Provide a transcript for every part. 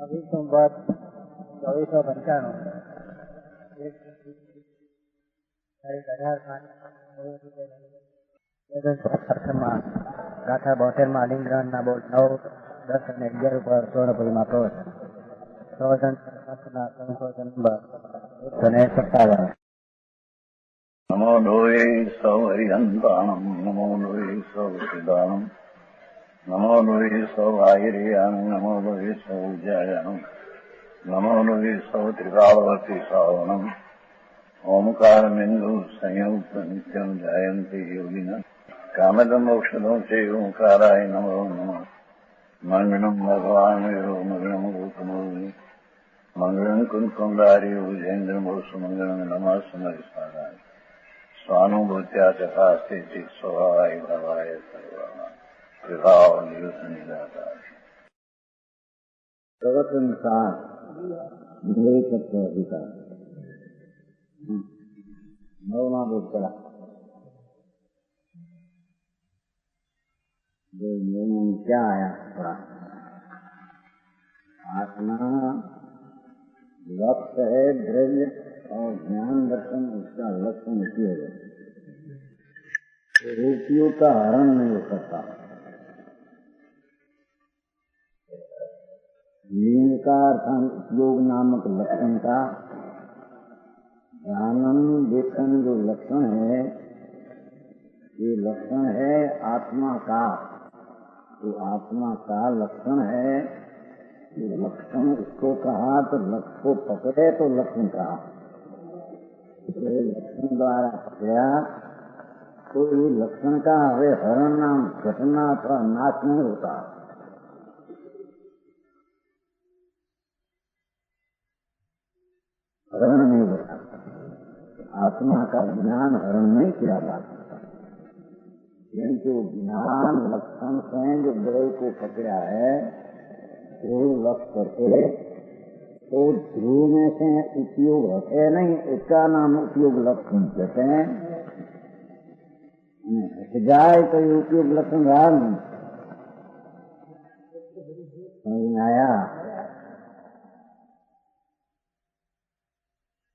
अभी तुम बात 2495 ગાથા 72 લિંગરાન ના બોલ 9, 10 અને 11 ઉપર સ્વર્ણપુરીમાં કહો શાસ્ત્રના સંશોધન નંબર 157. નમો લોહે સૌ હરિહંતાણમ નમો લોહે સૌ સિદાનમ નમો લોહે સૌ આયર્યામ નમો લોહે સૌ જયામ નમો લોહે સૌ ત્રિકાળવતી સાવનમ ओमकार बिंदु संयुक्त नित्यम जायन्ति योगिना कामदम औषधम से ओंकाराय नमो नमः मंगलम भगवान मंगलम गौतमोनि मंगलम कुंकुमधारी भुजेन्द्र मोसु मंगलम नमः समरिस्ताराय स्वानुभूत्या चकास्ते चित स्वभावाय भवाय सर्वा विभाव निदाताय सर्वसंसार विवेक अधिकार नवमा बोध करा जो नियम क्या आया थोड़ा आत्मा लक्ष्य है द्रव्य और ज्ञान दर्शन उसका लक्ष्य उपयोग है। उपयोग का हरण नहीं हो सकता। लिंग का अर्थात उपयोग नामक लक्षण का ज्ञानम वेतन जो लक्षण है ये लक्षण है आत्मा का। तो आत्मा का लक्षण है ये लक्षण उसको कहा तो लक्ष्य को पकड़े तो लक्षण कहा। लक्षण द्वारा पकड़ा तो ये लक्षण का हवे हरण नाम घटना अथवा नाश नहीं होता। हरण नहीं होता। आत्मा का ज्ञान हरण नहीं किया जा सकता किंतु ज्ञान लक्षण से जो द्रव्य को पकड़ा है वो लक्ष्य करके तो ध्रुव में से उपयोग है नहीं उसका नाम उपयोग लक्षण कहते हैं। हट जाए तो ये उपयोग लक्षण रहा नहीं। समझ में आया?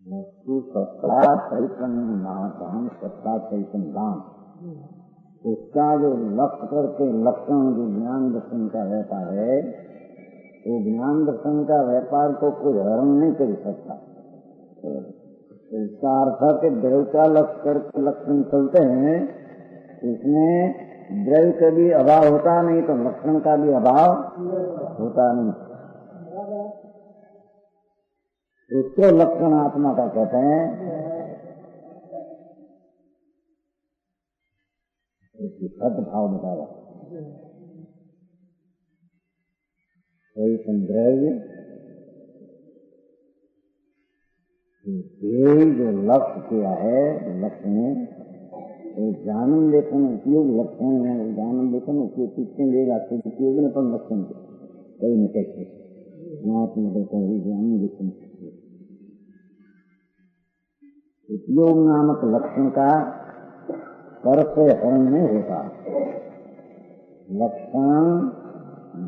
वस्तु सत्ता चैतन्य नाम सत्ता चैतन्य दान उसका जो लक्ष्य करके लक्षण जो ज्ञान दर्शन का व्यापार है वो ज्ञान दर्शन का व्यापार को कोई हरण नहीं कर सकता। इसका अर्थ है कि द्रव्य का लक्ष्य करके लक्षण चलते हैं इसमें द्रव्य का भी अभाव होता नहीं तो लक्षण का भी अभाव होता नहीं। उसको लक्षण आत्मा का कहते हैं। सत भाव बताया द्रव्य जो लक्ष्य किया है लक्ष्य में जानन लेखन उपयोग लक्षण है। जानन लेखन उपयोग किसने लेगा तो उपयोग में पर लक्षण कहीं न कैसे ज्ञान लेखन उपयोग नामक लक्षण का कर से हरण नहीं होता। लक्षण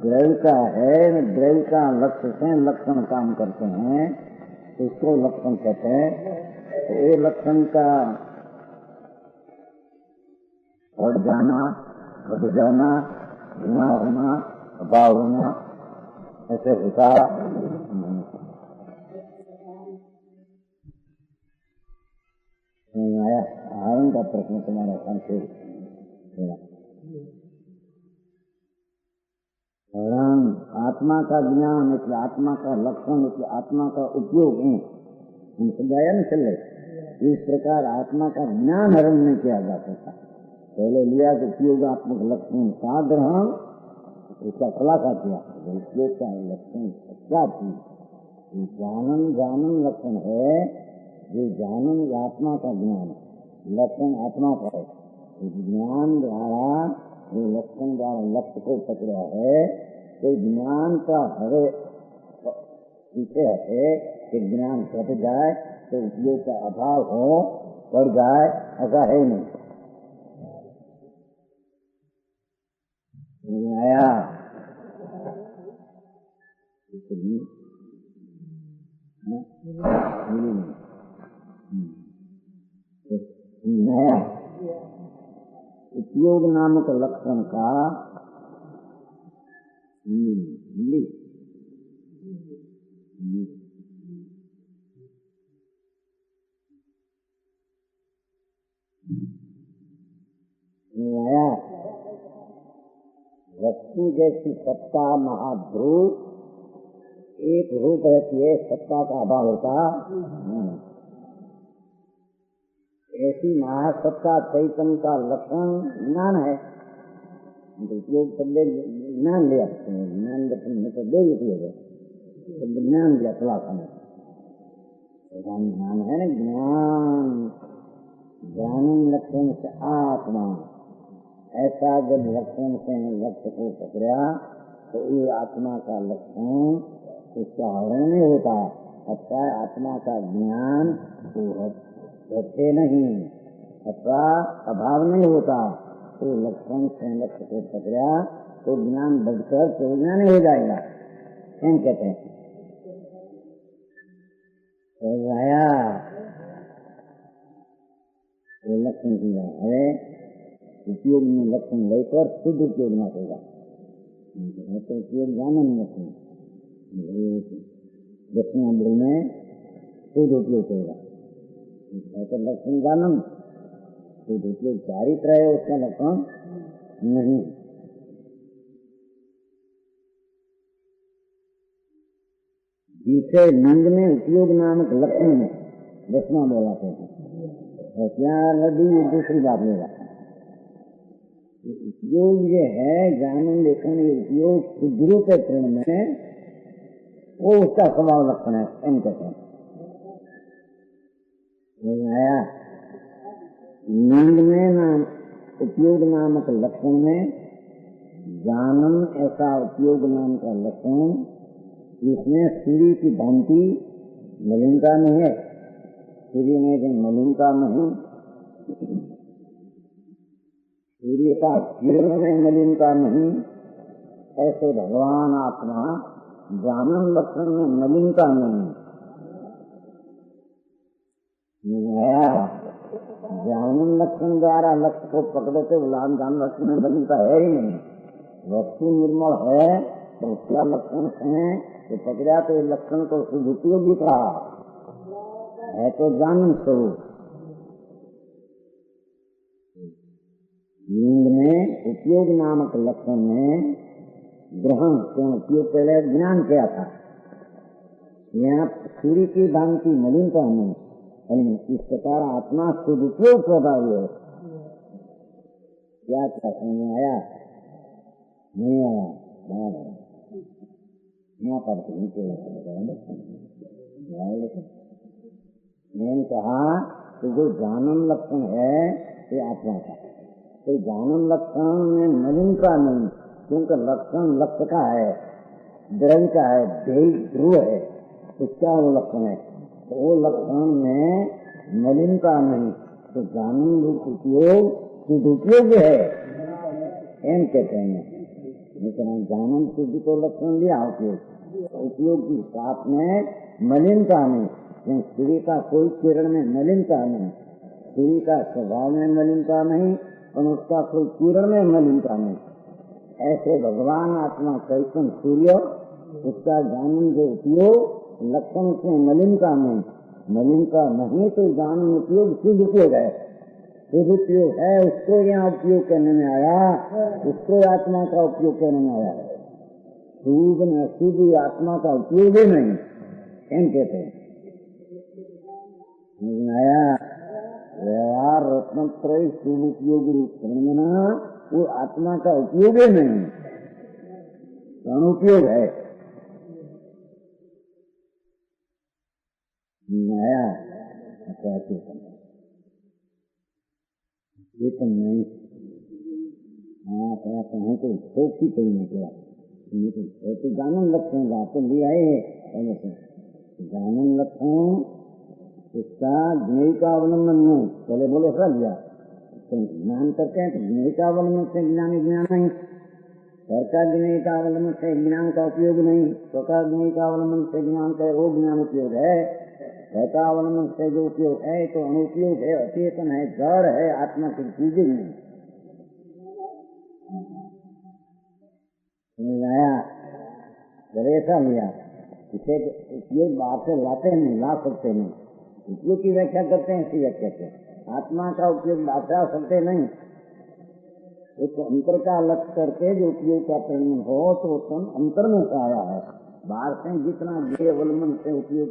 द्रव्य का है द्रव्य का लक्ष्य से लक्षण काम करते हैं उसको लक्षण कहते हैं। तो ये लक्षण का हट जाना घट जाना गुना होना अभाव होना ऐसे होता। आया हरण का प्रश्न तुम्हारा संक्षेप हरण आत्मा का ज्ञान इसलिए आत्मा का लक्षण इसलिए आत्मा का उपयोग समझाया न चले। इस प्रकार आत्मा का ज्ञान हरण नहीं किया जा सकता। पहले लिया कि उपयोगात्मक लक्षण का ग्रहण उसका खुलासा किया उपयोग का लक्षण क्या चीज जानन लक्षण है। ये जानन आत्मा का ज्ञान लक्षण आत्मा का है। ज्ञान द्वारा जो लक्षण द्वारा लक्ष्य को पकड़ा है तो ज्ञान का हरे पीछे है कि ज्ञान घट जाए तो उपयोग का अभाव हो बढ़ जाए ऐसा है नहीं। आया मिली नहीं। नया उपयोग नामक लक्षण का मिली नया वस्तु जैसी सत्ता महाध्रुव एक रूप रहती है, सत्ता का अभाव होता। ऐसी महासत्ता चैतन्य का लक्षण ज्ञान है। उपयोग शब्द ज्ञान लिया, ज्ञान लक्षण में तो दो उपयोग है, ज्ञान लिया खुलासा में ज्ञान है ना, ज्ञान ज्ञान लक्षण से आत्मा। ऐसा जब लक्षण से लक्ष्य को पकड़ा तो ये आत्मा का लक्षण उसका हरण नहीं होता, अथवा आत्मा का ज्ञान होते नहीं, अथवा अभाव नहीं होता। तो लक्षण से लक्ष्य को पकड़ा तो ज्ञान बढ़कर तो ज्ञान हो जाएगा। हम कहते हैं तो लक्षण की है, उपयोग में लक्षण लेकर शुद्ध उपयोग न होगा, तो उपयोग जानन लक्षण दक्षिणामृत में शुद्ध उपयोग होगा। तो लक्षण जानन शुद्ध उपयोग चारित्र है, उसका लक्षण नहीं। जिसे नंद में उपयोग नामक लक्षण में दक्षिणा बोलाते हैं, और क्या लड्डू दूसरी बात लेगा। उपयोग ये है ज्ञान लेखन, ये उपयोग शुद्ध के प्रेम में वो उसका स्वभाव लक्षण है। एम कहते हैं आया नंद में नाम उपयोग नामक लक्षण में जानन ऐसा उपयोग नाम का लक्षण, इसमें सूर्य की भांति मलिनता नहीं है। सूर्य में जो मलिनता नहीं, सूर्य का किरण में मलिनता नहीं, ऐसे भगवान आत्मा जानन लक्षण में मलिनता नहीं। जानन लक्षण द्वारा लक्ष्य को पकड़ते उलान जान लक्षण में मलिनता है ही नहीं। वस्तु निर्मल है तो उसका लक्षण है तो पकड़ा तो लक्षण को सदुपयोगी कहा है, तो जानन स्वरूप। लिंग में उपयोग नामक लक्षण में ग्रहण क्यों उपयोग पहले ज्ञान किया था। यहाँ सूर्य की भांति मलिनता में इस प्रकार आत्मा सदुपयोग स्वभाव है। क्या समझ में आया? नहीं आया? यहाँ पर मैंने कहा कि जो जानन लक्षण है ये आत्मा का, तो जानन लक्षण में मलिनता नहीं, क्योंकि लक्षण लक्ष्य का है, द्रव्य का है, ध्रुव है, तो क्या वो लक्षण है, तो वो लक्षण में मलिनता नहीं, तो जानन रूप उपयोग सदुपयोग है। एम कहते हैं लेकिन जानन शुद्ध को लक्षण लिया उपयोग की साथ में मलिनता नहीं। सूर्य का कोई किरण में मलिनता नहीं, सूर्य का स्वभाव में मलिनता नहीं और उसका कोई किरण में मलिनता नहीं। ऐसे भगवान आत्मा चैतन्य सूर्य, उसका जानन जो उपयोग लक्षण से मलिनता नहीं, मलिनता नहीं तो जानन उपयोग शुद्ध उपयोग है। शुद्ध उपयोग है उसको यहाँ उपयोग करने में आया, उसको आत्मा का उपयोग करने में आया। शुद्ध में शुद्ध आत्मा का उपयोग ही नहीं, एम कहते हैं। आया व्यवहार रत्नत्रय शुभ उपयोग रूप वो आत्मा का उपयोग ही नहीं, अनुपयोग है। नया चेतन नहीं, हाँ कहें तो शोक ही कहीं निकला, तो जानन लक्षण तो ले आए पहले से। जानन लक्षण इसका ज्ञेय का अवलंबन नहीं, पहले बोले सर दिया तो ज्ञान करते हैं तो ज्ञेय का अवलंबन से ज्ञान ज्ञान नहीं, घर का ज्ञेय का अवलंबन से ज्ञान का उपयोग नहीं, स्वका ज्ञेय का अवलंबन से ज्ञान का वो ज्ञान उपयोग है। घर का अवलंबन से जो उपयोग है तो अनुपयोग है, अचेतन है, जड़ है, आत्मा की चीजें नहीं। आया जब ऐसा लिया इसे उपयोग बाहर से लाते नहीं, ला सकते नहीं, उपयोग की व्याख्या करते हैं इसी व्याख्या से। आत्मा का उपयोग बाहर से आ सकते नहीं, एक अंतर का लक्ष्य करके जो उपयोग का परिणाम हो तो अंतर में से आया है। बाहर से जितना ज्ञेय अवलंबन से उपयोग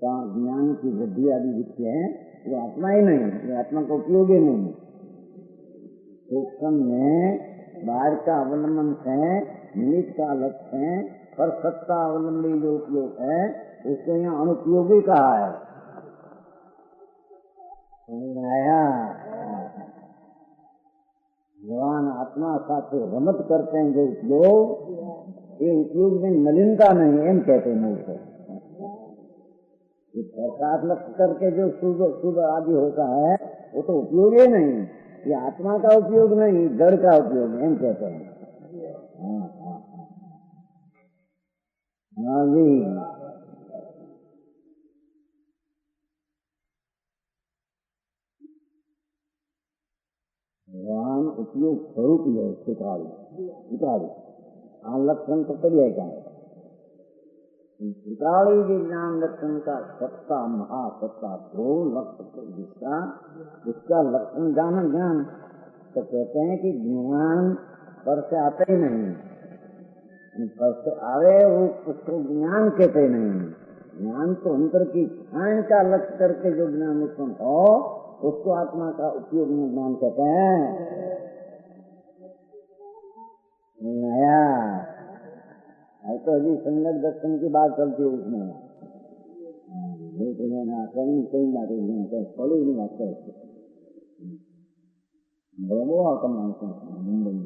का ज्ञान की वृद्धि आदि दिखते हैं वो आत्मा ही नहीं, वो आत्मा का उपयोग ही नहीं। सूक्ष्म में बाहर का अवलंबन से निमित्त का लक्ष्य है, पर सत्ता अवलंबी जो उपयोग है उसको यहाँ अनुपयोगी कहा है। भगवान आत्मा साथ रमत करते हैं जो उपयोग, ये उपयोग में मलिनता नहीं एम कहते हैं। प्रकाश लक्ष्य करके जो शुभ आदि होता है वो तो उपयोग ही नहीं, ये आत्मा का उपयोग नहीं, जड़ का उपयोग एम कहते हैं। हाँ जी, भगवान उपयोग स्वरूप है त्रिकाली लक्षण तो करिए क्या है त्रिकाली विज्ञान लक्षण का सत्ता महासत्ता दो लक्ष्य जिसका उसका लक्षण ज्ञान तो कहते हैं कि ज्ञान पर से आते ही नहीं, पर से आवे वो उसको ज्ञान कहते नहीं। ज्ञान तो अंतर की छाण का लक्ष्य करके जो ज्ञान उत्पन्न हो उसको आत्मा का उपयोग में ज्ञान कहते हैं। नया तो अभी संगत दर्शन की बात चलती है उसमें, कई बातें पढ़ी नहीं बात करते मुंबई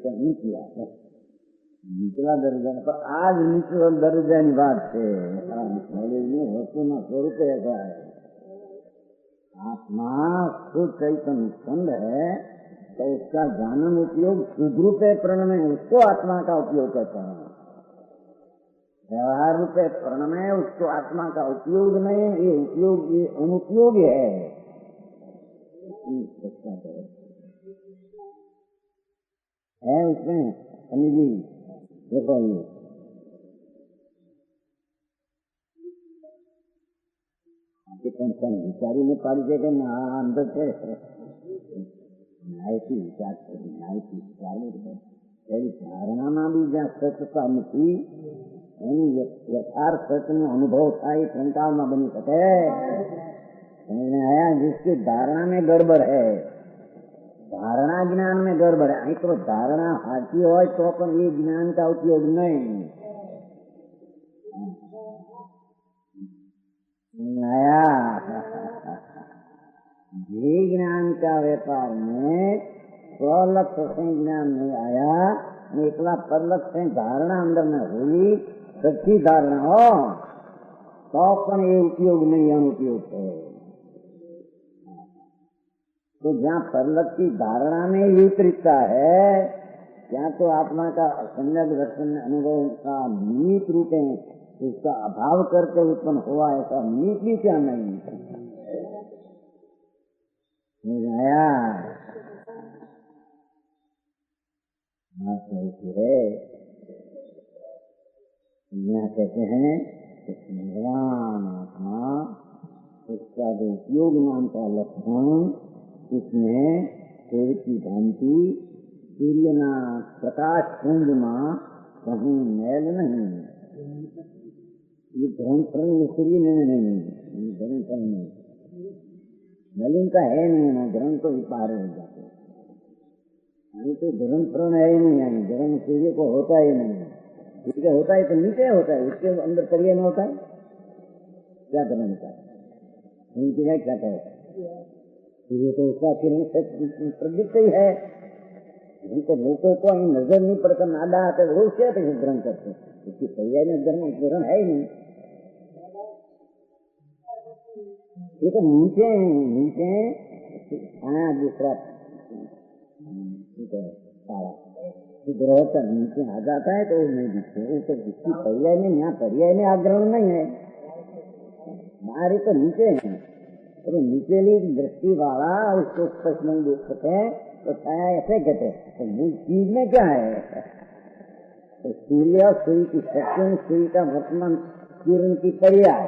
नहीं किया निचला दर्जा पर आज निचला दर्जा की बात है। नॉलेज में होते ना स्वरूप ऐसा है, आत्मा शुद्ध चैतन्य स्कंद है तो उसका जानन उपयोग शुद्ध रूपे प्रण में उसको आत्मा का उपयोग कहते हैं। व्यवहार रूपे प्रण में उसको आत्मा का उपयोग नहीं, ये उपयोग ये अनुपयोग है। उसमें जी देखो ये विचारी ने पाड़ी जगह ना अंदर से नायकी विचार नायकी विचार धारणा में भी जहाँ सत्यता નથી એની यथार्थ सत्य में अनुभव था संकाल में बनी सके। आया जिसकी धारणा में गड़बड़ है, धारणा ज्ञान में गड़बड़ है, तो धारणा हाथी हो तो अपन ये ज्ञान का उपयोग नहीं। आया ये ज्ञान का व्यापार में स्वलक्ष्य से ज्ञान नहीं आया, निकला परलक्ष्य से धारणा अंदर में हुई, सच्ची धारणा हो तो अपन ये उपयोग नहीं अनुपयोग है। तो जहाँ परलक्ष्य की धारणा में विपरीतता है, क्या तो आत्मा का सम्यक दर्शन अनुभव का निमित्त रूप है, उसका अभाव करके उत्पन्न हुआ ऐसा निमित्त भी क्या नहीं आया। है यहाँ कहते हैं भगवान आत्मा उसका जो उपयोग नाम का लक्षण, उसमें सूर्य की भांति सूर्यना प्रकाश कुंज में कहीं मैल नहीं, ये धर्म फल सूर्य नहीं, ये धर्म फल नहीं, मलिनता है नहीं ना, धर्म तो विपार हो जाते हैं, तो धर्म फल है ही नहीं, धर्म सूर्य को होता ही नहीं, सूर्य होता है तो नीचे होता है, उसके अंदर करिए न होता है, क्या धर्म का उनकी है क्या कहे, सूर्य तो उसका किरण से प्रदीप्त ही है, उनको लोगों को नजर नहीं पड़कर नादा आते वो क्या ग्रहण करते, उसकी तैयारी में ग्रहण है ही नहीं। ये तो नीचे नीचे दूसरा सारा ग्रह तक नीचे आ जाता है तो वो नहीं दिखते। वो तो जिसकी पर्याय में, यहाँ पर्याय में आग्रहण नहीं है, बाहर तो नीचे है। तो नीचेली दृष्टि वाला उसको स्पष्ट नहीं देख सकते तो छाया ऐसे कहते। तो मूल चीज में क्या है? तो सूर्य और सूर्य की शक्ति में सूर्य का वर्तमान किरण की पर्याय,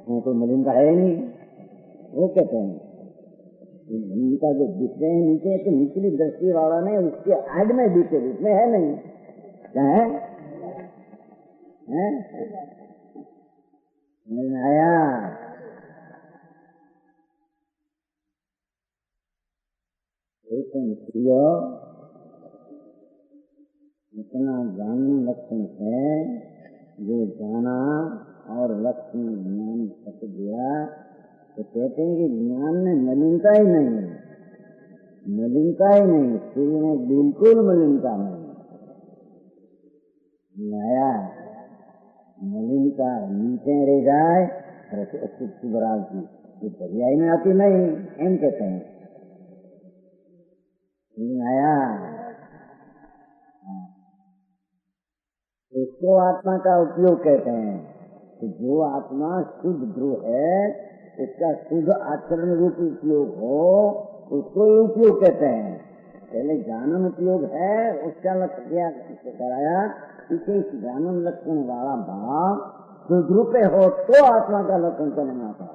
वो तो मलिनता है नहीं। वो कहते हैं उनका जो दिखते हैं नीचे, तो निचली दृष्टि वाला ने उसके आग में बीते रूप में है नहीं। क्या है? नहीं आया। इतना जानने लक्षण है जो जाना और लक्षण ज्ञान सक दिया, तो कहते हैं कि ज्ञान में मलिनता ही नहीं है, मलिनता ही नहीं, सूर्य में बिल्कुल मलिनता नहीं। नया मलिनता नीचे रह जाए शुभराज की पर्याय में आती नहीं, एम कहते हैं। नया इसको आत्मा का उपयोग कहते हैं कि जो आत्मा शुद्ध ध्रुव है, उसका शुद्ध आचरण रूप उपयोग हो, उसको ही उपयोग कहते हैं। पहले जानन उपयोग है, उसका लक्ष्य क्या कराया? इसे जानन लक्षण वाला भाव शुद्ध रूपे हो तो आत्मा का लक्षण चलना आता है।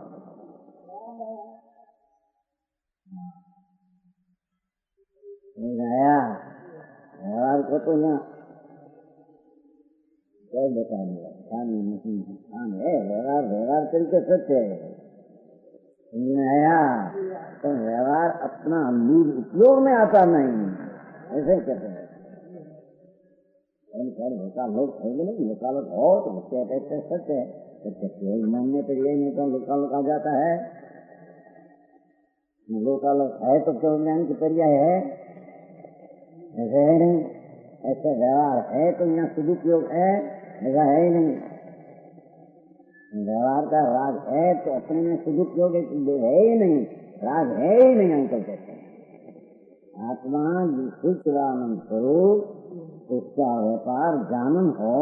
व्यवहार को तो यहाँ क्या बता दिया, खान है व्यवहार, व्यवहार तरीके सत्य है। आया तो व्यवहार अपना निज उपयोग में आता नहीं, ऐसे कहते हैं। लोका लोग होंगे नहीं, लोका लोग हो तो कहते सत्य है, तो कहते मानने पर यही नहीं तो लोका लोग आ जाता है। लोका लोग है तो क्यों ज्ञान की पर्याय है, ऐसे है नहीं। ऐसे व्यवहार है तो यहाँ सदुपयोग है, ऐसा है ही नहीं। व्यवहार का राग है तो अपने में सदुपयोग है ही नहीं, राग है ही नहीं। अंकल कहते हैं आत्मा जिसदानंद स्वरूप उसका व्यापार जानन हो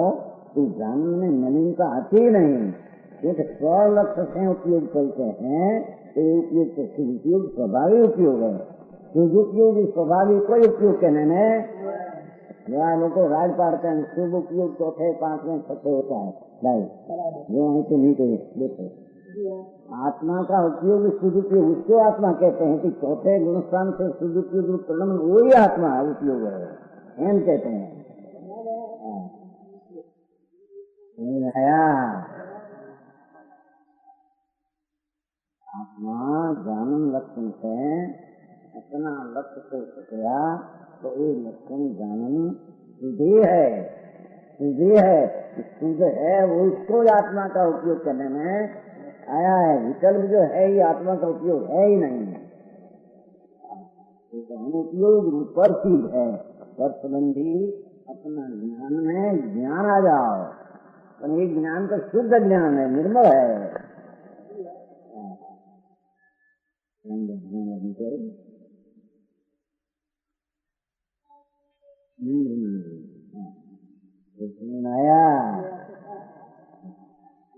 तो जानन में मलिनता आती नहीं, क्योंकि स्वलक्ष्य से उपयोग करते हैं तो उपयोग तो सदुपयोग स्वाभाविक उपयोग है। सदुपयोग स्वाभाविक कोई उपयोग कहने में लोग राज पाड़ते हैं, शुभ उपयोग चौथे पांचवें छठे होता है भाई, वो है तो नहीं कहे। देखो आत्मा का उपयोग सदुपयोग उसको आत्मा कहते हैं कि चौथे गुणस्थान से सदुपयोग परिणाम वही आत्मा उपयोग है, एम कहते हैं। आत्मा जानन लक्षण से अपना लक्ष्य को सकिया तो ये लक्षण जानन शुद्धि है, शुद्धि है, शुद्ध है, वो उसको आत्मा का उपयोग करने में आया है। विकल्प जो है ये आत्मा का उपयोग है ही नहीं। उपयोग पर चीज है, पर संबंधी अपना ज्ञान में ज्ञान आ जाओ, पर ये ज्ञान तो शुद्ध ज्ञान है, निर्मल है। आया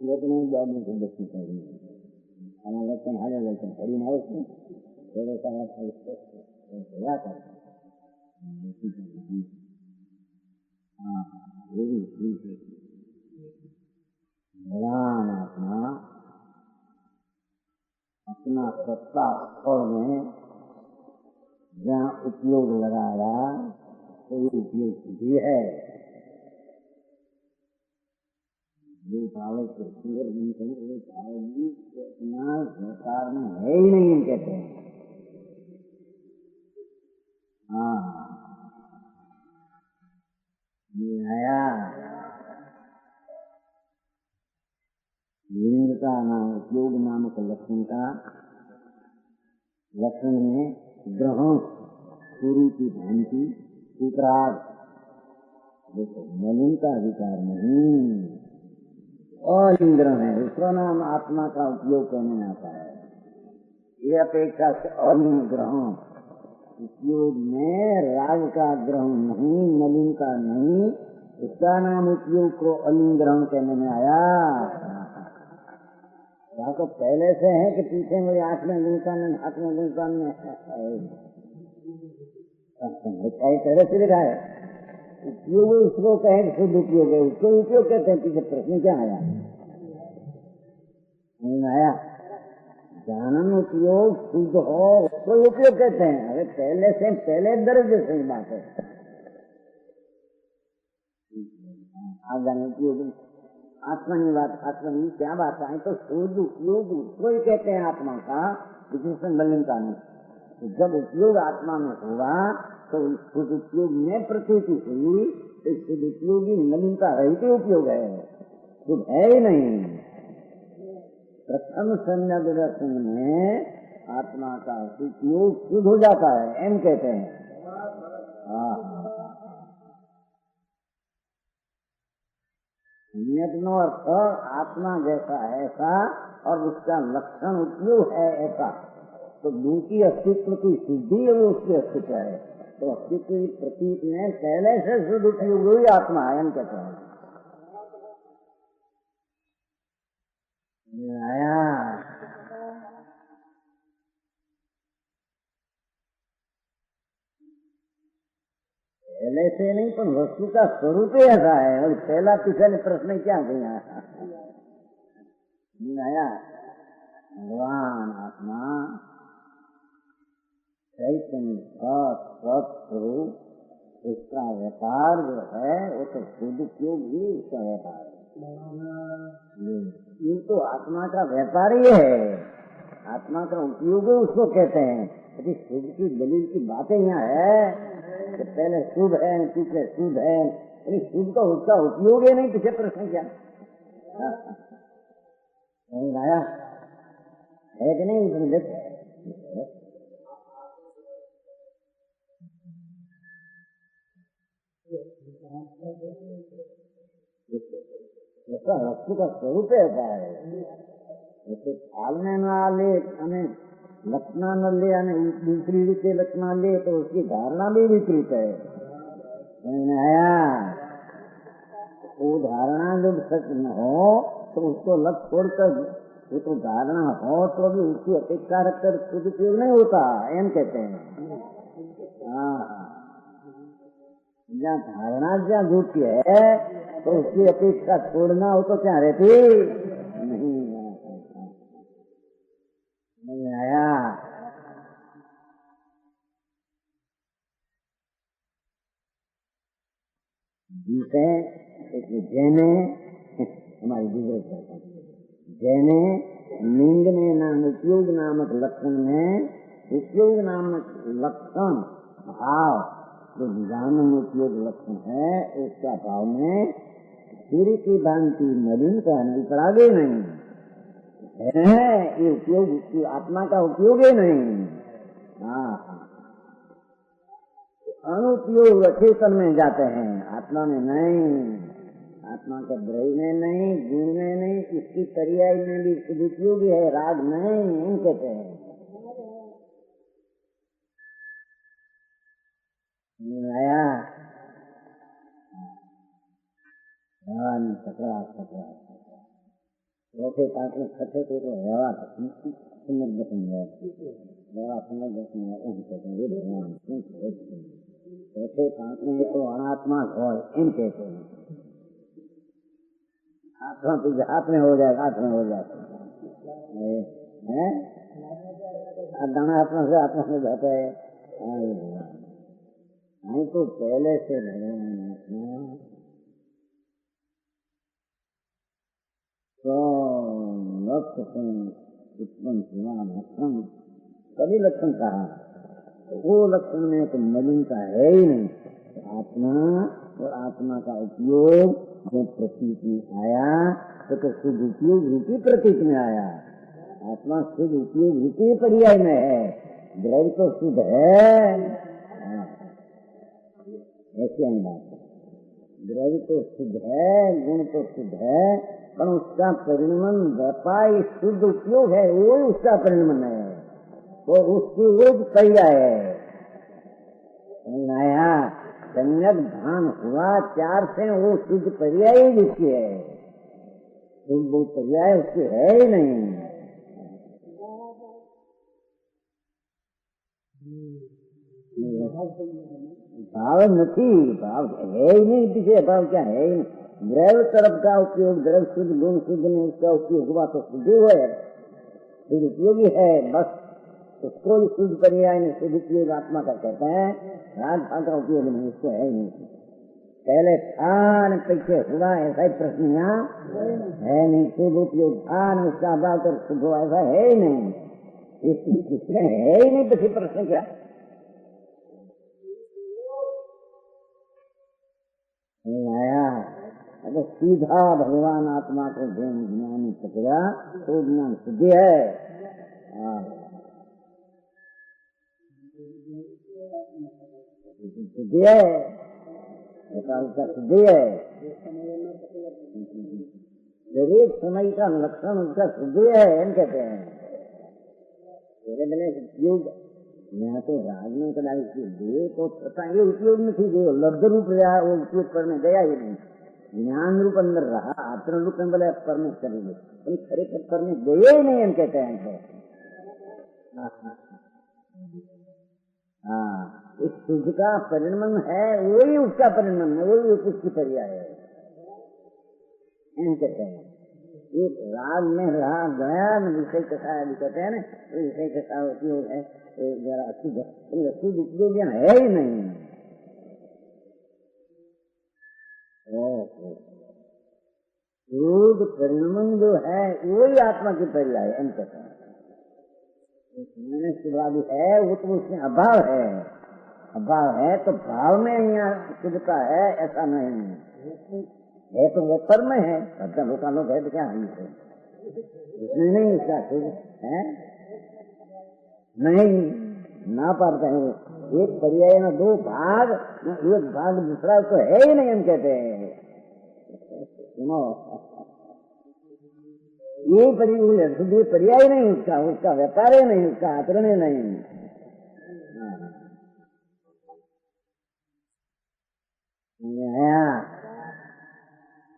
लेकिन बाबू को बच्ची करी हमारा लक्षण हारे लक्षण खड़ी ना उसमें थोड़ा सा क्या कर आत्मा अपना सत्ता स्थल में जहाँ उपयोग लगाया तो उपयोग भी है। जो पाले सुंदर इतना संसार में है ही नहीं, कहते हैं। हाँ आया लिंग का नाम उपयोग नामक लक्षण का लक्षण में ग्रहण सूर्य की भांति उपराग, देखो मलिन का अधिकार नहीं, अलिंग ग्रहण है, दूसरा नाम आत्मा का उपयोग करने में आता है। ये अपेक्षा से अलिंग ग्रहण उपयोग में राग का ग्रहण नहीं, नलिन का नहीं, उसका नाम उपयोग को अलिंग ग्रहण कहने में आया। वहाँ तो पहले से है कि पीछे मेरी आंख में गुणकान है, हाथ में गुणकान में पहले से लिखा है। उपयोग उसको कहे शुद्ध उपयोग है, उसको उपयोग कहते हैं। पीछे प्रश्न क्या आया? नहीं आया। जानन उपयोग शुद्ध हो उसको उपयोग कहते हैं। अरे पहले से पहले दर्ज सही बात है। उपयोग आत्मा की बात, आत्मा की क्या बात है? तो शुद्ध उपयोग उसको ही कहते हैं आत्मा का, जिसमें मलिनता नहीं। तो जब उपयोग आत्मा में हुआ तो शुद्ध उपयोग में प्रतीति हुई, तो शुद्ध उपयोगी मलिनता रहित उपयोग है, शुद्ध है ही नहीं। प्रथम संज्ञा दर्शन में आत्मा का उपयोग शुद्ध हो जाता है, एम कहते हैं। नो अर्थ आत्मा जैसा ऐसा और उसका लक्षण उपयोग है ऐसा, तो दूसरी अस्तित्व की सिद्धि है, वो उसकी अस्तित्व है। तो अस्तित्व की प्रतीक में पहले से शुद्ध उपयोग हुई आत्मा है, एम कहते हैं। आया पहले से नहीं, पर वस्तु का स्वरूप ही ऐसा है। और पहला पिछले प्रश्न क्या किया? आया भगवान आत्मा चैतन्य स्वरूप, उसका व्यापार जो है वो तो शुद्ध उपयोग ही उसका व्यापार है। ये तो आत्मा का व्यापार ही है, आत्मा का उपयोग उसको कहते हैं। यदि शुद्ध की दलील की बातें यहाँ है कि पहले शुद्ध है पीछे शुद्ध है, यदि शुद्ध का उसका उपयोग ही नहीं, पीछे प्रश्न क्या आया है कि नहीं? उसमें ऐसा वस्तु का स्वरूप ऐसा है। जैसे पालने वाले हमें लक्षणा न ले, दूसरी रीते लक्षणा ले तो उसकी धारणा भी विपरीत है। आया वो धारणा जब सच न हो तो उसको लक्ष्य छोड़कर वो तो धारणा हो तो भी उसकी अपेक्षा रखकर खुद उपयोग नहीं होता, एम कहते हैं। जहाँ धारणा जहाँ झूठी है तो उसकी अपेक्षा छोड़ना हो तो क्या रहती नहीं। आया जिसे जैने हमारी दूसरे जैने निंदने नाम उपयोग नामक लक्षण में, उपयोग नामक लक्षण भाव जो जानन उपयोग लक्षण है, उसका भाव में सूर्य की भांति मलिन का निकला भी नहीं है। ये उपयोग आत्मा का उपयोग ही नहीं। अनुपयोग चेतन में जाते हैं, आत्मा में नहीं। आत्मा के द्रव्य में नहीं, गुण में नहीं, इसकी पर्याय में भी उपयोगी है, राग नहीं, इन कहते हैं। आया चौथे पांच में छठे को तो हवा समझ है, हवा समझ भगवान चौथे पांच में तो अनात्मा हो, इन कहते हैं। आत्मा तुझे हाथ में हो जाएगा, हाथ में हो जाएगा है, दाना आत्मा से जाता है। नहीं तो पहले से भगवान तो लक्ष्य से उत्पन्न हुआ लक्षण, सभी लक्षण कहा, वो लक्षण में तो मलिनता है ही नहीं। आत्मा और आत्मा का उपयोग जो प्रतीक में आया तो शुद्ध उपयोग रूपी प्रतीक में आया। आत्मा शुद्ध उपयोग रूपी पर्याय में है, द्रव्य तो शुद्ध है, ऐसी बात है। द्रव्य तो शुद्ध है, गुण तो शुद्ध है, पर उसका परिणमन व्यापारी शुद्ध उपयोग है, वो ही उसका परिणमन है, वो उसकी एक पर्याय है। नया सम्यक भान हुआ 4 से, वो शुद्ध पर्याय ही जिसकी है, शुद्ध पर्याय उसकी है ही नहीं। भाव नहीं, भाव है ही नहीं, पीछे भाव क्या है ही नहीं। द्रव्य तरफ का उपयोग, द्रव्य शुद्ध गुण शुद्ध में उसका उपयोग हुआ तो शुद्ध है, शुद्ध उपयोगी है, बस उसको भी शुद्ध पर्याय में शुद्ध उपयोग आत्मा का कहते हैं। राग भाव का उपयोग नहीं, उसको है ही नहीं। पहले था न पीछे हुआ ऐसा ही प्रश्न यहाँ है नहीं, शुद्ध उपयोग था न उसका भाव कर शुद्ध हुआ ऐसा है ही नहीं, इसमें है ही नहीं, पीछे प्रश्न क्या नया। अगर सीधा भगवान आत्मा को ज्ञान पकड़ा तो ज्ञान शुद्धि है। शुद्धि है, उसका शुद्धि है, एक समय का लक्षण उसका शुद्धि है, हम कहते हैं। मेरे मैंने उपयोग यहाँ तो राज में कदाई दे तो ये उपयोग में थी, जो लब्ध रूप रहा वो उपयोग करने गया ही नहीं, ज्ञान रूप अंदर रहा, आचरण रूप में बोले करने करेंगे, खरेखर करने गए ही नहीं, हम कहते हैं। हाँ, इस शुद्ध का परिणमन है, वही उसका परिणमन है, वही उसकी पर्याय है, हम कहते हैं। ये राग में रहा गया न विषय कथा कहते हैं ना, विषय कथा उपयोग है, शुद्ध उपयोग है ही नहीं। शुद्ध परिणमन जो है वही आत्मा की पर्याय है, हम कहते हैं। शुभावी है वो तो उसमें अभाव है, अभाव है तो भाव में यहाँ शुद्धता है ऐसा नहीं है, तो वो पर में है, सबका लोग है तो क्या है, उसमें नहीं उसका शुद्ध है नहीं, ना पाता है। एक पर्याय में 2 भाग, एक भाग दूसरा तो है ही नहीं, हम कहते हैं। ये पर्याय नहीं उसका, उसका व्यापार ही नहीं, उसका आचरण ही नहीं।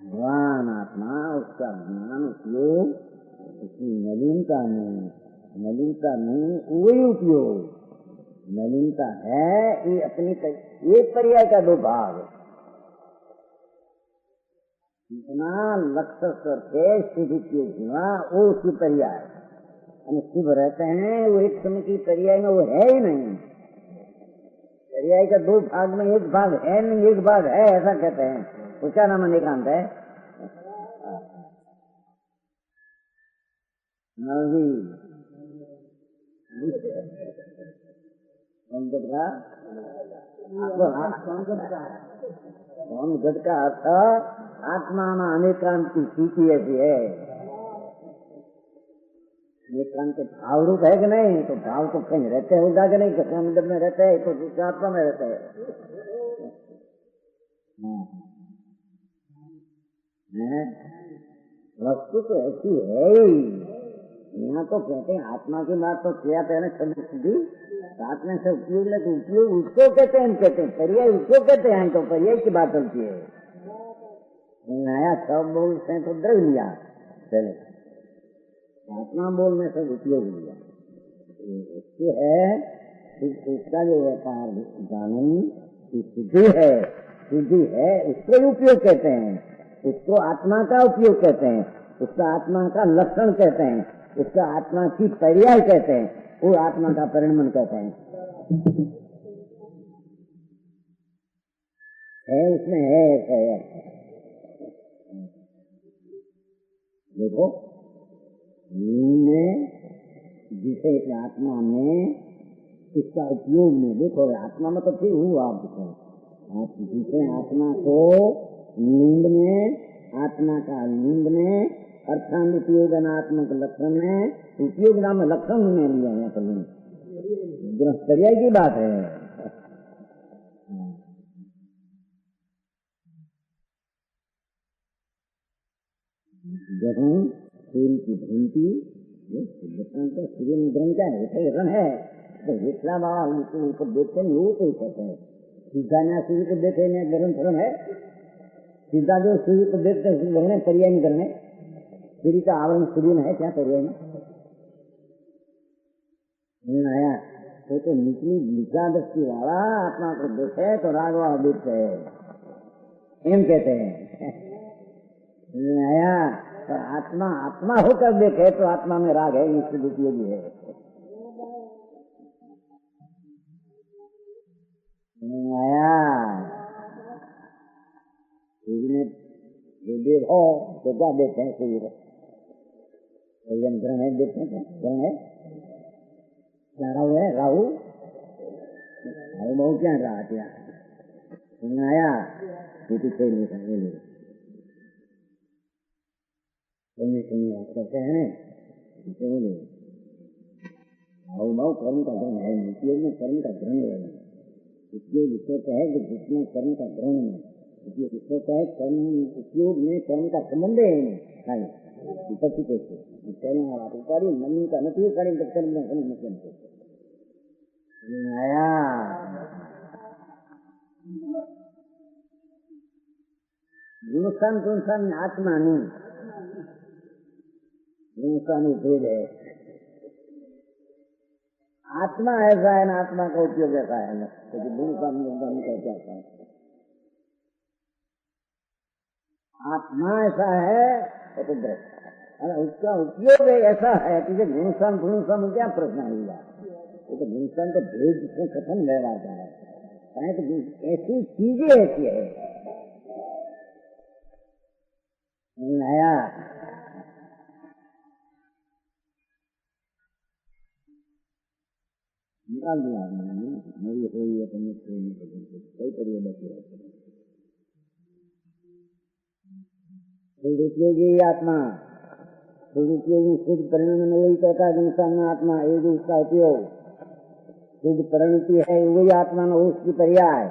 भगवान आत्मा उसका ज्ञान उपयोग उसकी नवीनता नहीं, वही उपयोग नवीनता है। ये अपनी एक पर्याय का 2 भाग, इतना लक्ष्य करके सिद्ध हुआ वो उसकी पर्याय, शुभ रहते हैं, वो एक समय की पर्याय में वो है ही नहीं। पर्याय का 2 भाग में एक भाग है नहीं, एक भाग है, ऐसा कहते हैं। उसका नाम अनेकांत है। गट का अर्थ आत्मा में अनेकांत की स्थिति ऐसी है। अनेकांत के भाव रूप है कि नहीं, तो भाव तो कहीं रहते होगा कि नहीं, समुद्र में रहता है तो दूसरे आत्मा में रहता है। वस्तु तो ऐसी है ही। यहाँ तो कहते हैं आत्मा की बात तो किया पहले सभी साथ में से उपयोग ले, तो उपयोग उसको कहते हैं, कहते हैं पर्याय उसको कहते हैं, तो पर्याय की बात होती है। नया सब बोल से तो द्रव्य लिया पहले, आत्मा बोल में सब उपयोग लिया, उसके है उसका जो व्यापार जानन शुद्धि है उसको उपयोग कहते हैं, उसको आत्मा का उपयोग कहते हैं, उसका आत्मा का लक्षण कहते हैं, उसका आत्मा की पर्याय कहते हैं, वो आत्मा का परिणमन कहते हैं। है उसमें है। देखो जिसे आत्मा में इसका उपयोग में देखो, आत्मा में तो फिर हुआ आप जिसे आत्मा को लिंग में, आत्मा का लिंग में अर्थान उपयोग अनात्मक लक्षण में उपयोग नाम लक्षण में लिया है, तो पर्याय की बात है। ग्रहण, सूर्य की भ्रांति, तो सूर्य में ग्रहण क्या है? ग्रहण है। तो विश्रा बाबा उनको ऊपर देखते हैं, वो कोई कहते हैं सीधा ना सूर्य को देखे ना ग्रहण ग्रहण है। सीधा जो सूर्य को देखते हैं ग्रहण है, पर्याय नहीं ग्रहण है। सूर्य का आवरण सूर्य में है, क्या पर्याय में आया? तो निचली निचा दृष्टि वाला आत्मा को देखे तो रागवा अद्वैत है, एम कहते हैं। आया तो आत्मा आत्मा होकर देखे तो आत्मा में राग है, इससे उपयोगी है। आया सूर्य में हो तो क्या देखते हैं? सूर्य को ग्रहण है, देखते हैं क्या ग्रहण है? क्या राहु है? राहु बहु क्या रहा क्या आया? कहते हैं बहु कर्म का ग्रहण है, उपयोग में कर्म का ग्रहण है। उपयोग इसको कहे कि जिसमें कर्म का ग्रहण है, इसको कहे कर्म उपयोग में कर्म का संबंध है। विपत्ति कैसे कहने वाला उपारी मम्मी का नहीं करें तो कर्म में आया। गुणस्थान गुणस्थान आत्मा नहीं, गुणस्थान भेद है। आत्मा ऐसा है ना, आत्मा का उपयोग ऐसा है ना, क्योंकि गुणस्थान गुणस्थान क्या है? आत्मा ऐसा है तो दृष्ट, उसका उपयोग ऐसा है कि गुणस्थान गुणस्थान क्या प्रश्न हुआ? तो गुणस्थान तो भेद से कथन व्यवहार का है, तो ऐसी चीजें ऐसी है। नया निकाल दिया मेरी हुई है कई करिए बचे दुरुपयोगी आत्मा, दुरुपयोगी शुद्ध परिणाम में वही कहता है इंसान में आत्मा एक उसका उपयोग शुद्ध परिणति है, वही आत्मा में उसकी पर्याय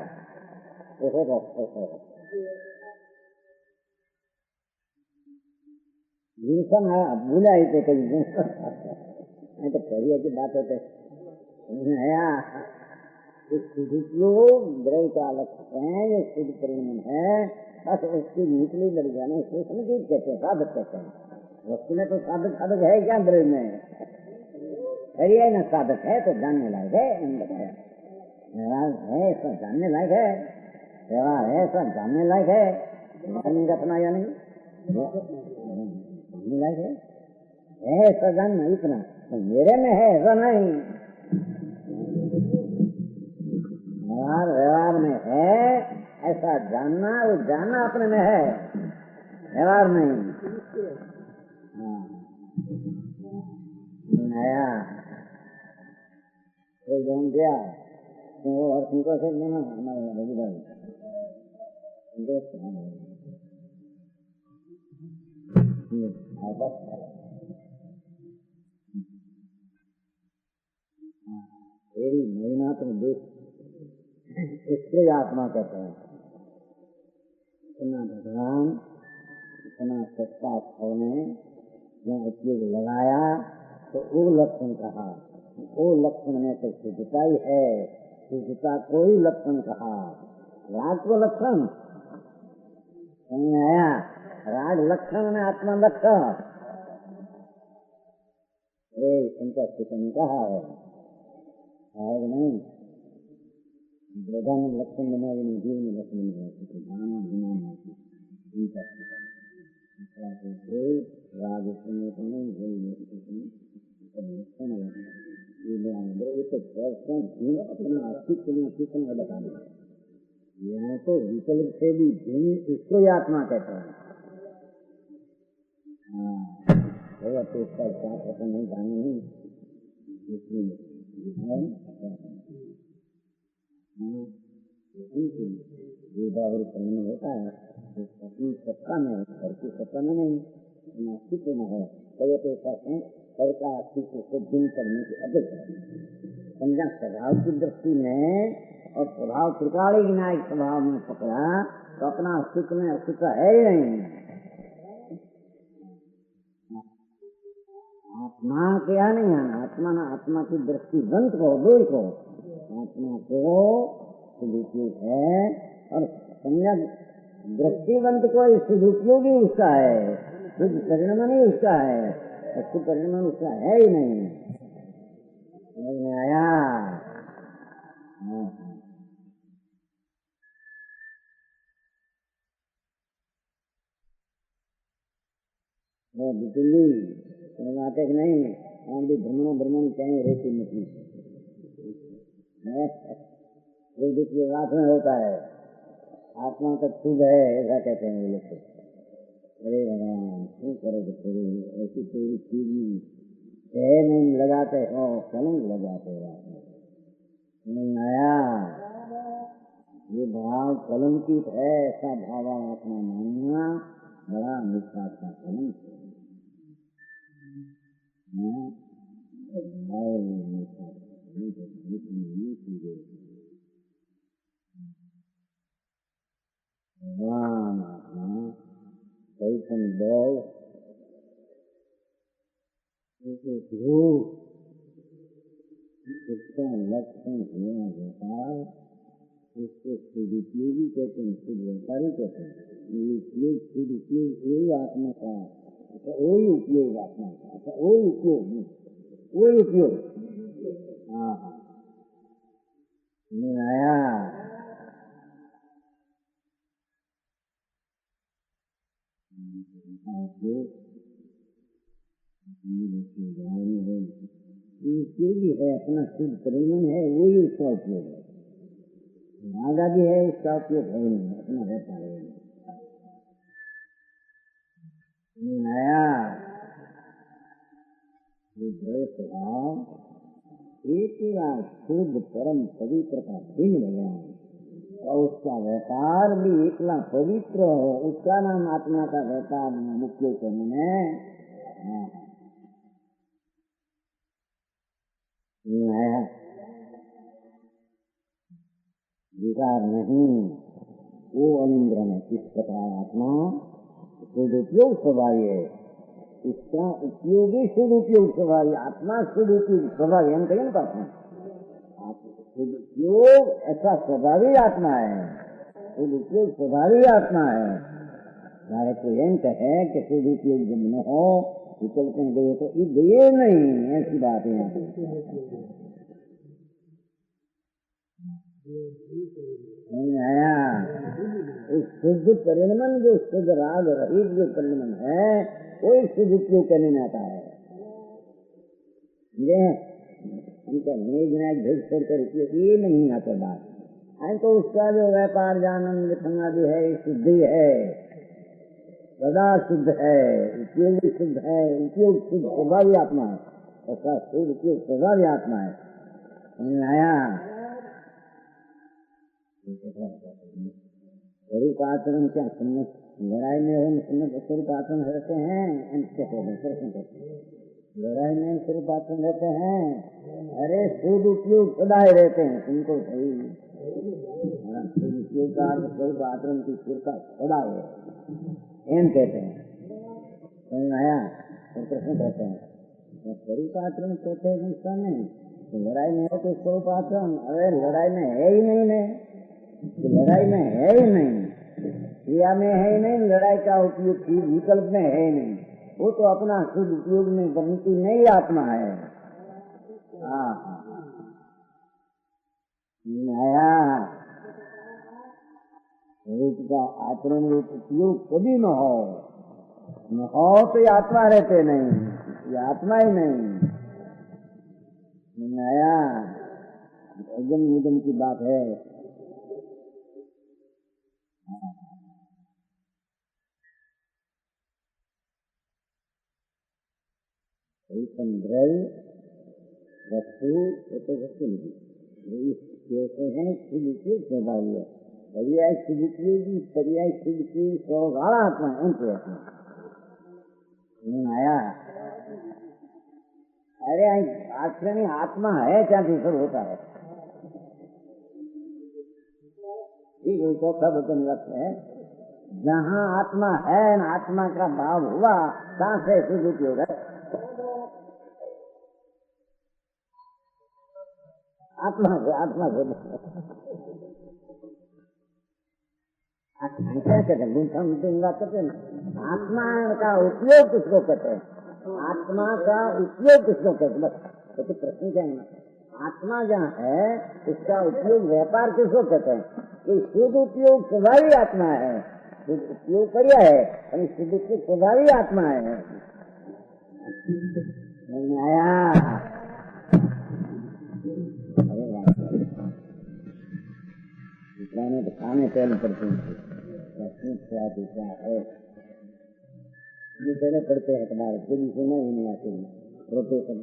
गुणसन है। भूला ही तो कहीं तो पर्याय की बात होते नया शुद्ध द्रव्य का लक्ष्य है, ये शुद्ध परिणाम है, बस उसकी निकली लड़ जाने इसको संगीत कहते हैं, साधक कहते हैं। वस्तु में तो साधक साधक है क्या? द्रव्य में पर्याय न साधक है तो जानने लायक है। व्यवहार है ऐसा जानने लायक है, व्यवहार है ऐसा जानने लायक है, नहीं रखना या नहीं जानने लायक है ऐसा जानना, इतना तो मेरे में है ऐसा नहीं। व्यवहार में है ऐसा जानना, वो जानना अपने में है, व्यवहार नहीं। नया कोई जान गया तो और तुमको से लेना हमारे रवि भाई महिनाथ में देख इसके आत्मा कहते हैं। इतना भगवान इतना सस्ता होने में उपयोग लगाया तो वो लक्षण कहा, वो लक्षण में तो शुद्धता ही है, शुद्धता को ही लक्षण कहा। राग को लक्षण आया, राग लक्षण में आत्मा लक्षण इनका चिकन कहा है नहीं। वेदा में लक्षण बना, जीव में लक्षण बना, राग अपना अस्तित्व में अस्तित्व में बताना। यहाँ तो विकल्प से भी भिन्न इसको ही आत्मा कहते हैं। तो इसका क्या पता नहीं, जाने नहीं होता है अपनी सत्ता में, घर की सत्ता में नहीं, अस्तित्व में है। कई तो कहते हैं घर का अस्तित्व को दिन करने की अपेक्षा समझा स्वभाव की दृष्टि में और स्वभाव त्रिकाली विनायक स्वभाव में पकड़ा तो अपना अस्तित्व में अस्तित्व है ही नहीं। वहाँ क्या नहीं आना, आत्मा ना आत्मा की दृष्टिवंत को दो को आत्मा को सदुपयोग है और समझा दृष्टिवंत को सदुपयोग ही उसका है, शुद्ध परिणाम नहीं उसका है, शुद्ध परिणाम उसका है ही नहीं। समझ में आया? दिल्ली नाटक नहीं, हम भी भ्रमण भ्रमण कहीं रहती मछली बात में होता है, आत्मा तक शुभ है ऐसा कहते हैं ये लोग। अरे भगवान क्यों करोगे, तेरी ऐसी तेरी चीज है नहीं, लगाते हो कलंक लगाते हो। नहीं आया? ये भाव कलंकित है, ऐसा भाव आत्मा मानना बड़ा मीठा का कलंक है। भगवान आत्मा चैतन्य देव उसका लक्षण होना व्यापार, उसको सदुपयोगी कहते हैं, शुद्ध व्यापारी कहते हैं। उपयोग सदुपयोग वही आत्मा का, वही उपयोग आत्मा का, वही उपयोग, वही उपयोग। हाँ हाँ नहीं आया? उपयोगी है, अपना शुद्ध परिणाम है, वही उसका उपयोग है। राजा भी है उसका उपयोग है नहीं, अपना रहता है नहीं आया? एक ही बार शुद्ध परम पवित्र का दिन भगवान और उसका व्यापार भी एकला पवित्र हो, उसका नाम आत्मा का व्यापार मुख्य करने आया। विकार नहीं, वो अनिंद्रम है। इस प्रकार आत्मा सदुपयोग स्वभावी है, इसका उपयोगी सदुपयोग स्वभावी, आत्मा सदुपयोग स्वभावी हम कहें ना, सदुपयोग ऐसा स्वभावी आत्मा है, सदुपयोग स्वभावी आत्मा है। हमारे कोई अंत है कि सदुपयोग जब न हो निकलते गए तो ये नहीं, ऐसी बात है। नहीं आया? इस शुद्ध परिणमन जो शुद्ध राग रहित जो परिणमन है वो शुद्ध उपयोग करने में आता है। उनका मेघनायक भेज छोड़कर ये नहीं आता बात है, तो उसका जो व्यापार जानंद समाधि है शुद्धि है, सदा शुद्ध है, उपयोग भी शुद्ध है, उपयोग शुद्ध स्वभावी आत्मा है, ऐसा शुद्ध उपयोग स्वभावी आत्मा है। समझ आया? स्वरूप आचरण क्या सुनने लड़ाई में हम स्वरूप आचरण रहते हैं, लड़ाई में स्वरूप आचरण रहते हैं, अरे शुद्ध उपयोग सदाए रहते हैं, तुमको सही शुद्ध उपयोग का स्वरूप आचरण की स्थिरता सदा है एम कहते हैं। समझ आया? तो प्रश्न कहते हैं स्वरूप आचरण कहते हैं उसका नहीं, तो लड़ाई में है तो स्वरूप आचरण, अरे लड़ाई में है ही नहीं, लड़ाई में है ही नहीं, क्रिया में है ही नहीं, लड़ाई का उपयोग की विकल्प में है ही नहीं, वो तो अपना शुद्ध उपयोग में बनती नहीं आत्मा है। नया रूप का आचरण रूप उपयोग कभी न हो तो ये आत्मा रहते नहीं, ये आत्मा ही नहीं। नया अजम निगम की बात है। द्रव्य वस्तु वस्तु कैसे हैं शुद्ध उपयोग स्वभावी है, पर्याय शुद्ध उपयोगी पर्याय शुद्ध उपयोग स्वभाव आत्मा है, उनके आत्मा आया। अरे आश्रमी आत्मा है क्या दूसर होता है, ठीक है, चौथा वचन लगते हैं जहाँ आत्मा है, आत्मा का भाव हुआ कहाँ से शुद्ध उपयोग है, आत्मा से क्या कहते हैं, कहते हैं आत्मा का उपयोग किसको कहते हैं, आत्मा का उपयोग किसको कहते हैं, बस तो प्रश्न क्या है, आत्मा जहाँ है उसका उपयोग व्यापार किसको कहते हैं, कि शुद्ध उपयोग स्वभावी आत्मा है, शुद्ध उपयोग पर्या है, शुद्ध उपयोग स्वभावी आत्मा है। आया तो खाने पहले पढ़ते हैं, क्या है जो पहले पढ़ते हैं तुम्हारे पूरी सुना ही नहीं आती, रोटेशन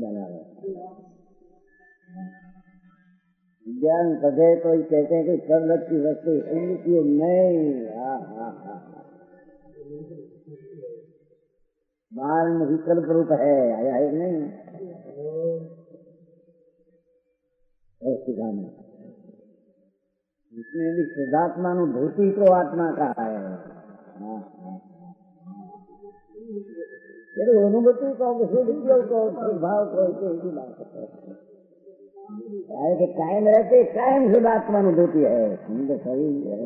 डाला है ज्ञान पढ़े तो कहते हैं कि सर्वत की वस्तु उपयोग नहीं, बाहर में विकल्प रूप है, आया है नहीं सिखाने, इसमें भी शुद्धात्मानुभूति तो आत्मा का है, अनुभूति को भाव को बात है कि कायम रहते कायम शुद्धात्मानुभूति है, तो सही है।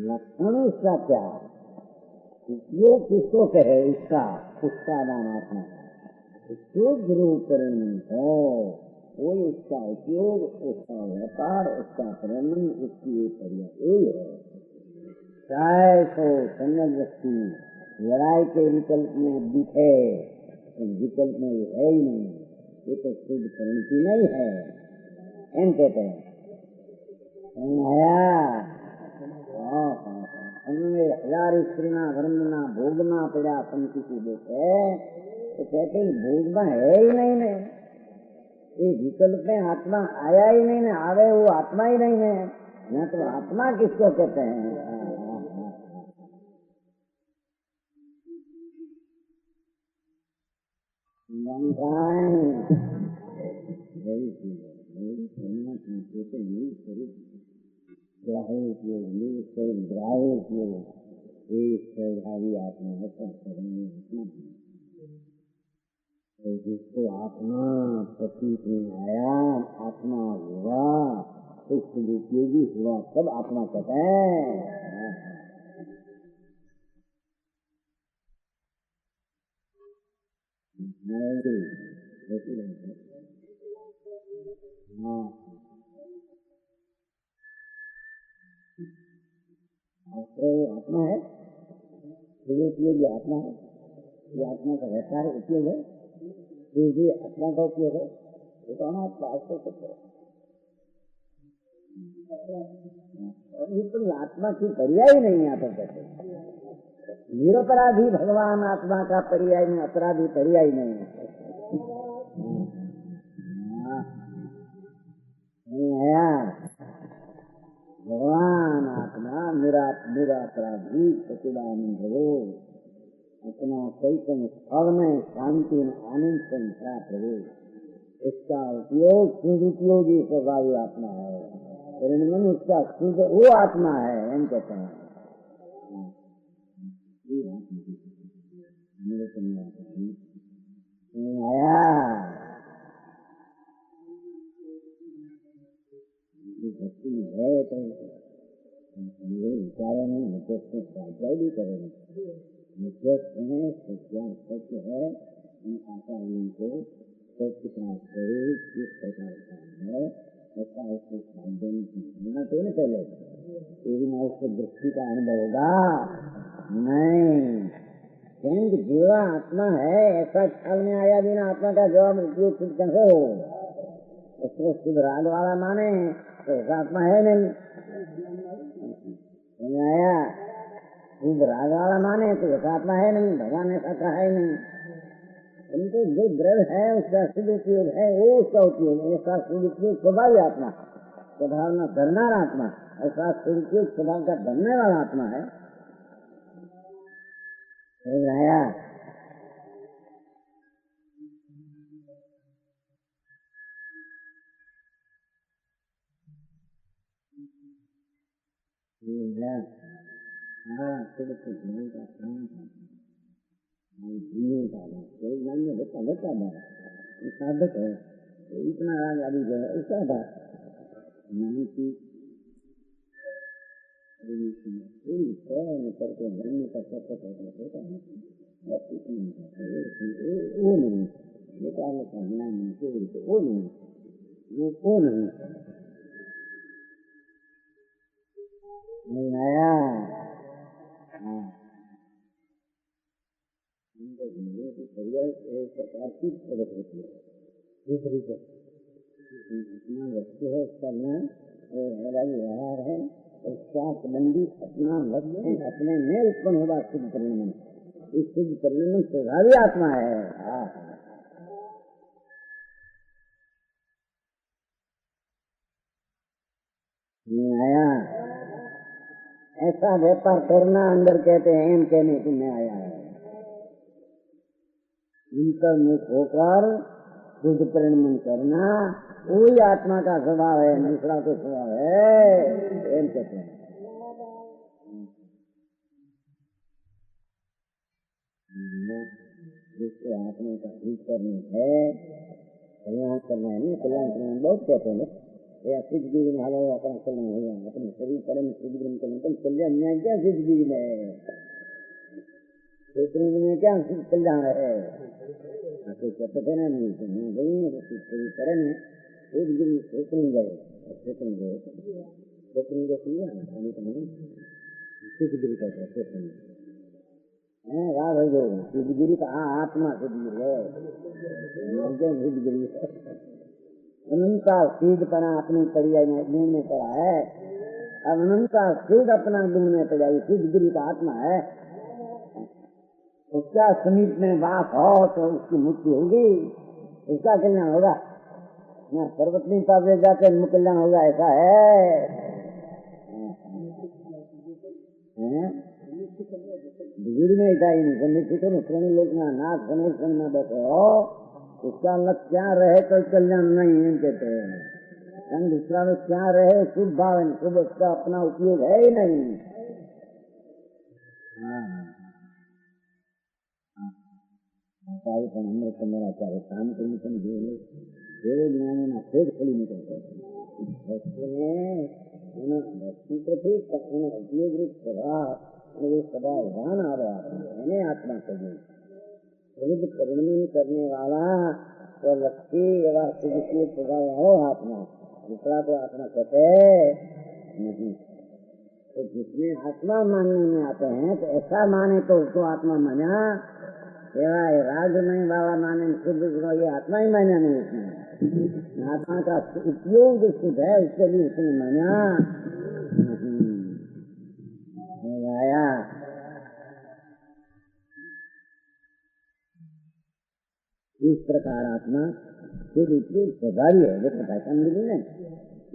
लक्षण इसका क्या, उपयोग किसको कहे, उसका नाम आत्मा शुद्ध रूपकरण हो, वो उसका उपयोग, उसका व्यापार, उसका प्रेम, उसकी पर्याय है। चाहे तो संग व्यक्ति लड़ाई के विकल्प में दिखे, विकल्प में है ही नहीं, ये तो शुद्ध परिणति नहीं है, एम कहते हैं हजार स्त्रीना वरना भोगना पड़ा पंक्ति की देखे, तो कहते हैं भोगना है ही नहीं ने, ये विकल्प में आत्मा आया ही नहीं, आवे वो आत्मा ही नहीं है, न तो आत्मा किसको कहते हैं। ग्राह्य उपयोग स्वभावी आत्मा है, जिसको आत्मा प्रतीत में आया, आत्मा हुआ, उसके उपयोगी हुआ, सब आत्मा कहते हैं। आत्मा है, उपयोगी आत्मा है, ये आत्मा का व्यापार उपयोग है, ये आत्मा का उपयोग है, ये तो अनात्मा है। ये तो आत्मा की पर्याय नहीं आता, कहते निरपराधी भगवान आत्मा का पर्याय नहीं, अपराधी पर्याय नहीं है। भगवान आत्मा निरापराधी सच्चिदानंद हो, अपना चैतन्य स्वर में शांति में आनंद संसार प्रभु, इसका उपयोग शुद्ध उपयोगी स्वभावी आत्मा है, परिणाम उसका शुद्ध वो आत्मा है, हम कहते हैं। आया भक्ति है तो विचारों में मुझे स्वाध्याय भी करेंगे, मुझे सत्य है, इन आचार्यों को सत्य का स्वरूप किस प्रकार का है ऐसा उसको देने की होना चाहिए पहले, लेकिन उसको दृष्टि का अनुभव होगा नहीं, क्योंकि जीवा आत्मा है ऐसा ख्याल में आया बिना आत्मा का जवाब उपयोग सिद्ध हो, उसको शुद्ध राग वाला माने तो ऐसा आत्मा है नहीं, आया शुद्ध राग वाला माने तो ऐसा आत्मा है नहीं, भगवान ऐसा कहा है नहीं, किंतु जो द्रव्य है उसका शुद्ध उपयोग है, वो उसका उपयोग, ऐसा शुद्ध उपयोग स्वभाव आत्मा, स्वभाव न करनार आत्मा, ऐसा शुद्ध उपयोग स्वभाव का बनने वाला आत्मा है। आया हाँ सुबह से ज्ञान का जीने का कोई ज्ञान में बता साधक है तो इतना आगे जो है ऐसा बात ज्ञान की करके जानने का सत्य होता है वो नहीं निकालने का ज्ञान वो नहीं वो नहीं आया। प्रकार की प्रगत होती है दूसरी को अपना वस्तु है उसका ज्ञान व्यवहार है उसका संबंधी अपना लक्ष्य है अपने में उत्पन्न होगा शुद्ध परिणाम इस शुद्ध परिणाम स्वभावी आत्मा है। आया ऐसा व्यापार करना अंदर कहते हैं एम कहने की मैं आया है इंतर्मुख होकर शुद्ध परिणाम करना वही आत्मा का स्वभाव है दूसरा को स्वभाव है एम कहते हैं। जिससे आत्मा का ठीक करना है कल्याण करना है ना कल्याण करना बहुत कहते हैं या सिद्धगिरी में हालो अपना कल्याण हो गया अपने शरीर पर सिद्धगिरी में कल्याण न्याय क्या सिद्धगिरी में क्या कल्याण है कहते थे ना शरीर पर सिद्धगिरी गए सिद्धगिरी कहते हैं राग हो गए सिद्धगिरी का आत्मा सिद्धगिरी है सिद्धगिरी उनका सिद्धपना अपनी परियाय में गुण में पड़ा है अब उनका सिद्ध अपना गुण में पड़ा सिद्धगिरी का आत्मा है उसका समीप में वास हो तो उसकी मुक्ति होगी उसका कल्याण होगा न पर्वतनी पास जाते कल्याण होगा ऐसा है बुजुर्ग में ऐसा ही नहीं निश्चित हो श्रेणी लोग में नाथ गणेश में बैठे हो उसका लक्ष्य क्या रहे तो कल्याण नहीं है कहते हैं दूसरा में क्या रहे शुभ भाव शुभ उसका अपना उपयोग है ही नहीं। मेरा चाहे काम करने से ज्ञानी ना खेद खड़ी निकलते वस्तु तो ठीक उपयोग रूप स्वभाव आ रहा है आत्मा को शुद्ध परिणाम करने वाला तो लक्ष्य स्वभाव हो आत्मा दूसरा तो आत्मा कहते नहीं तो जिसमें आत्मा मानने में आते हैं तो ऐसा माने तो उसको आत्मा माना सेवाए राज नहीं बाबा माने शुद्ध ये आत्मा ही माना नहीं उसने आत्मा का उपयोग जो शुद्ध है उसके लिए उसने माना आया। इस प्रकार आत्मा शुद्ध उपयोग स्वभावी है लेकिन पहचान मिली नहीं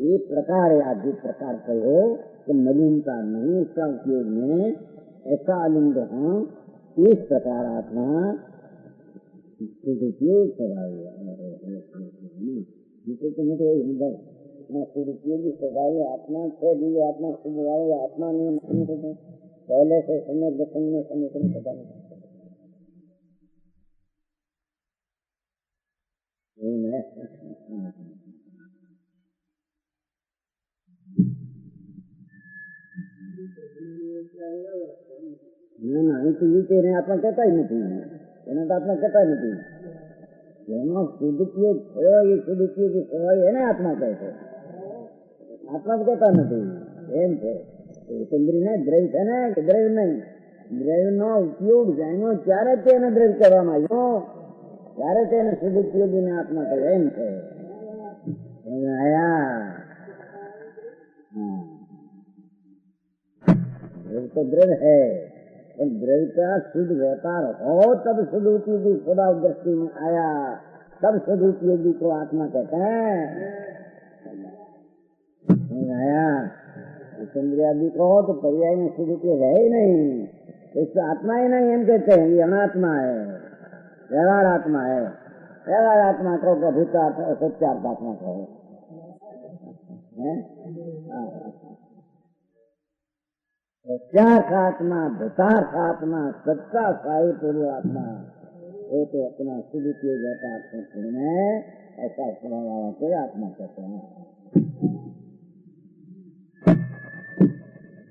ये प्रकार है आज जिस प्रकार कहो कि नवीनता नहीं इसका उपयोग में ऐसा आलिंग हो इस प्रकार आत्मा शुद्ध उपयोग स्वभावी शुद्ध उपयोगी स्वभावी आत्मा से भी आत्मा शुद्ध भावी आत्मा नहीं पहले से समय दर्शन में समय पता नहीं ना तो ये कह रहे हैं आत्मा कहता ही नहीं तो आत्मा कहता ही नहीं दोनों शुद्ध उपयोग ये शुद्ध उपयोग है ना आत्मा कहते आत्मा तो कहता नहीं एम थे इंद्रिय ने द्रव्य है ना द्रव्य नहीं द्रव्य नो उपयोग जानो चारे तेने द्रव्य करवाना यो चारे तेने शुद्ध उपयोगी ने आत्मा को एम थे आया तो द्रव्य है द्रव्य का शुद्ध व्यापार हो तब शुद्ध उपयोगी स्वभाव दृष्टि में आया तब शुद्ध उपयोगी को आत्मा कहते हैं आया इंद्रियादि को तो पर्याय में शुद्ध उपयोग है ही नहीं इससे आत्मा ही नहीं हम कहते हैं ये अनात्मा है व्यवहार आत्मा है व्यवहार आत्मा को भूता सत्यार्थ आत्मा कहो प्रत्यार्थात्मा, धृतार्थात्मा, सच्चा साई पूर्वात्मा, वो तो अपना सदुपयोग होता है, ऐसा स्वभाव वाला कोई आत्मा कहते हैं।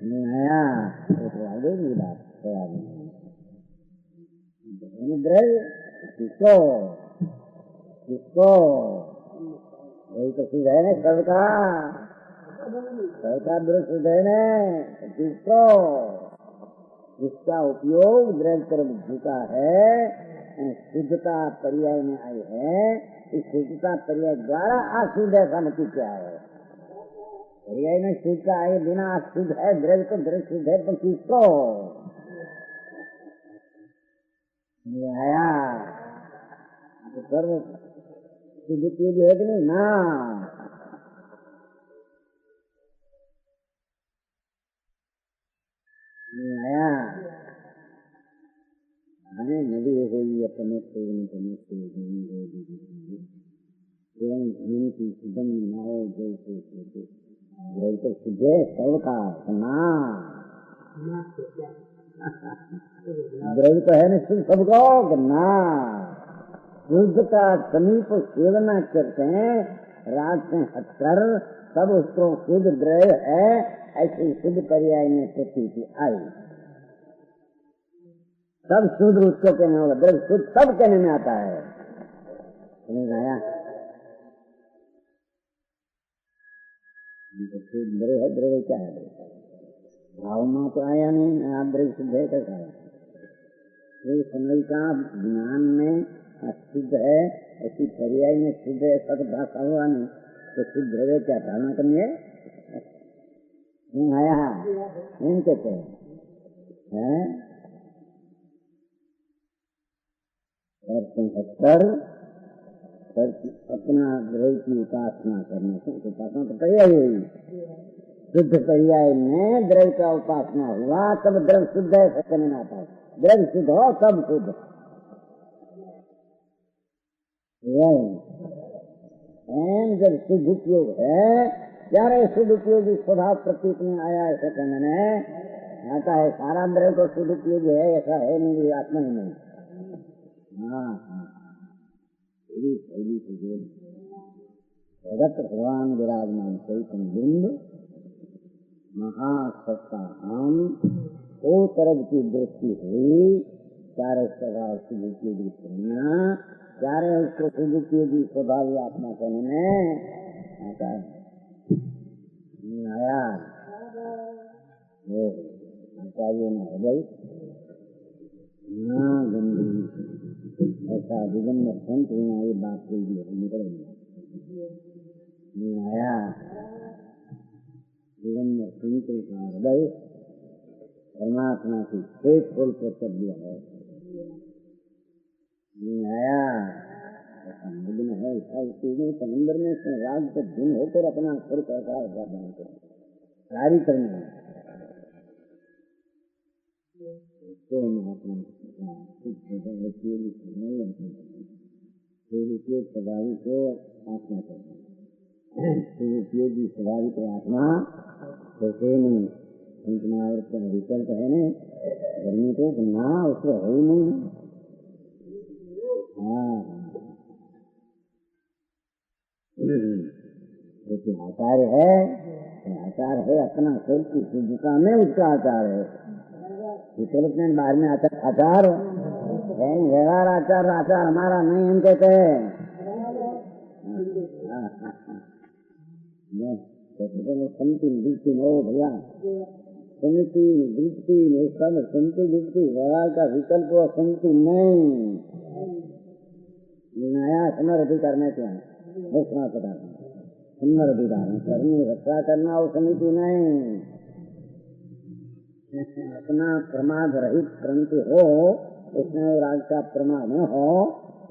नया तो आगे भी बात द्रव्य किसको किसको वही तो सुध है न सबका दृष्ट है न किसको इसका उपयोग द्रव्य तरफ झुका है, शुद्धता पर्याय में आई है। इस शुद्धता पर्याय द्वारा अशुद्ध है, समझी क्या है? पर्याय में शुद्ध का आए बिना अशुद्ध है द्रव्य तो द्रव्य शुद्ध है, तो किसको आया तो सर्व शुद्ध चीज है कि नहीं ना? आया हमें नदी हुई अपने की सुगम नाव जैसे तो सुझे सबका द्रव्य तो है न शुद्ध सबको ना। शुद्ध का समीप सेवना करते हैं, रात से हटकर सब उसको शुद्ध द्रव्य है, ऐसी शुद्ध पर्याय में प्रतीति आई। सब शुद्ध उसको कहने होगा, द्रव्य शुद्ध सब कहने में आता है। समझ आया? द्रव्य है, द्रव्य क्या है? भावना तो आया नहीं, आप द्रव्य शुद्ध है कैसा है? ये समय का ज्ञान में शुद्ध है, ऐसी पर्याय में शुद्ध है, सब भाषा हुआ नहीं तो शुद्ध द्रव्य क्या धारणा करनी है? आया नहीं कहते हैं। और 75 अपना द्रव्य की उपासना करने से उपासना तो पर्याय हुई, शुद्ध पर्याय में द्रव्य का उपासना हुआ तब द्रव्य शुद्ध है, सत्य में आता है। द्रव्य शुद्ध हो तब शुद्ध जब शुद्ध उपयोग है, प्यारे शुद्ध उपयोगी स्वभाव प्रतीक में आया, ऐसा कहने में आता है। सारा द्रव्य को शुद्ध उपयोगी है ऐसा है नहीं, आत्मा ही नहीं। जगत भगवान विराजमान चैतन्य बिंब महासत्ता हम को तरफ की दृष्टि हुई, चारे स्वभाव शुद्ध उपयोगी करना, चारे उसको शुद्ध उपयोगी स्वभावी आत्मा कहने में आता है। आया आचार्य ने हृदय ना गंदी ऐसा विभिन्न संत ये बात हुई निकल आया। विभिन्न संत का हृदय परमात्मा की पेट खोल कर कर दिया है। आया ऐसा मग्न है, समुद्र में से राज तक दिन होकर अपना स्वर कहता है कार्य करना स्वभावी को आत्मा करना, उपयोगी स्वभावी को आत्मा कैसे नहीं संतनावर्त विकल्प है न गर्मी को ना उसको हो ही नहीं। आचार है, आचार है अपना खुद की शुद्धता में उसका आचार है। विकल्प में बाहर में आचार व्यवहार आचार आचार हमारा नहीं, हम कहते हैं समिति दृष्टि हो भैया, समिति दृष्टि सब समिति दृष्टि व्यवहार का विकल्प और समिति नहीं। नया समर अधिकार में क्या घोषणा पता समर अधिकार करनी रक्षा करना और समिति नहीं। अपना प्रमाद रहित क्रांति हो, उसमें राज का प्रमाद न हो,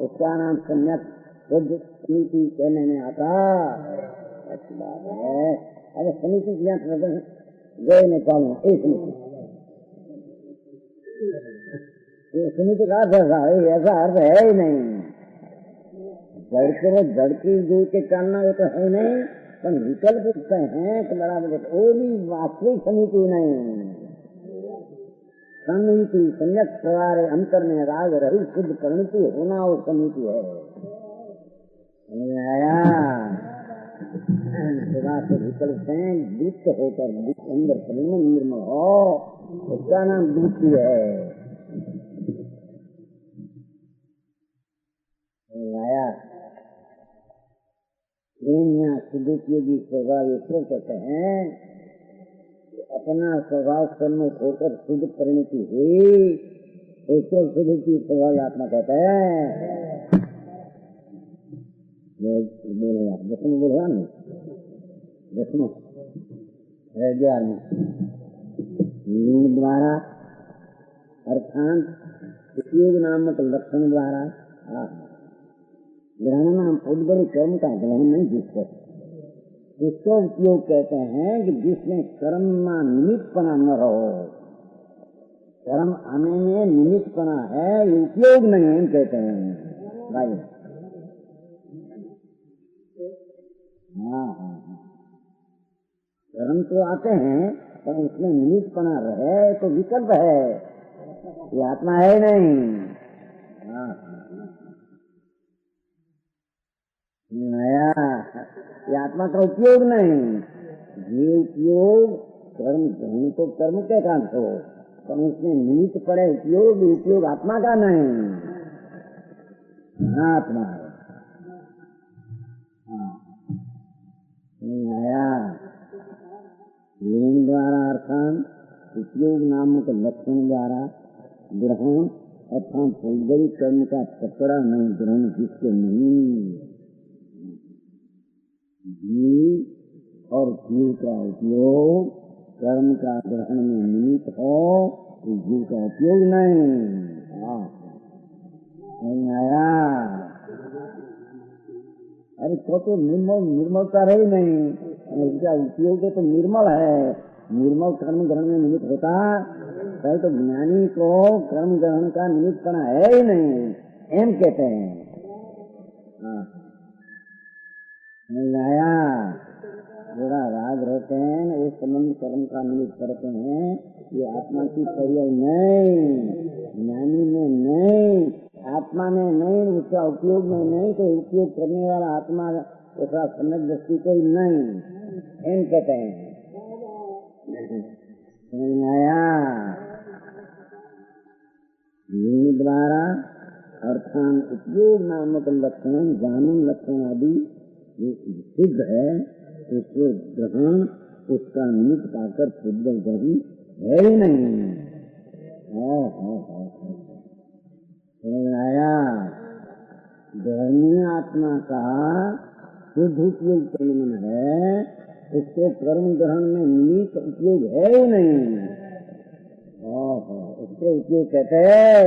उसका नाम सम्यक शुद्ध समिति कहने में आता। अच्छी बात है। अरे समिति गए निकालना एक समिति का अर्थ ऐसा अर्थ है ही नहीं। जड़ की दूर के चलना वो तो है नहीं, पर विकल्प हैं तो बराबर वो भी वास्तविक समिति नहीं। समिति सम्यक सवारे अंतर में राग रही शुद्ध परिणति होना वो समिति है। आया सुबह से विकल्प हैं दीप्त होकर अंदर परिणम निर्मल हो, उसका नाम दीप्ति है। आया यहाँ शुद्धोपयोगी स्वभाव इसको कहते हैं, अपना स्वभाव सम्मुख होकर शुद्ध परिणति हुई, उसको शुद्धोपयोगी स्वभाव आत्मा कहते हैं। दसम बोला नहीं, दसम ग्यारह लीन द्वारा अर्थात उपयोग नामक लक्षण द्वारा ग्रहण नाम उद्गल कर्म का ग्रहण नहीं जिसको इसको उपयोग कहते हैं कि जिसमें कर्म में निमित्तपना न रहो, कर्म आने में निमित्तपना है, ये उपयोग नहीं कहते हैं भाई। हाँ, कर्म तो आते हैं पर उसमें निमित्तपना रहे तो विकल्प है, ये आत्मा है नहीं। हाँ, नया ये आत्मा का उपयोग नहीं, ये उपयोग कर्म ग्रहण तो कर्म के काम हो, पर उसमें निमित्त पड़े उपयोग आत्मा का नहीं, आत्मा है। नया लीन द्वारा अर्थात उपयोग नामक लक्षण द्वारा ग्रहण अर्थात फलगरी कर्म का पकड़ा नहीं, ग्रहण जिसके नहीं, जीव और जीव का उपयोग कर्म का ग्रहण में निमित्त हो, तो जीव का उपयोग नहीं। आया अरे तो निर्मलता रही नहीं, इसका उपयोग तो निर्मल है, निर्मल कर्म ग्रहण में निमित्त होता है तो ज्ञानी को कर्म ग्रहण का निमित्त करना है ही नहीं, एम कहते हैं। आया थोड़ा राग रहते हैं उस संबंध कर्म का निमित्त करते हैं, ये आत्मा की पर्याय नहीं, ज्ञानी में नहीं, आत्मा में नहीं, उसका उपयोग में नहीं, तो उपयोग करने वाला आत्मा उसका सम्यक दृष्टि कोई नहीं, एम कहते हैं। आया द्वारा अर्थात उपयोग नामक लक्षण जानन लक्षण आदि सिद्ध है, उसको ग्रहण उसका निमित्त पाकर शुद्ध ग्रहण है ही नहीं। आया ग्रहणीय आत्मा का शुद्ध उपयोग परिमन है, उसको कर्म ग्रहण में निमित्त उपयोग है ही नहीं। उसको उपयोग कहते हैं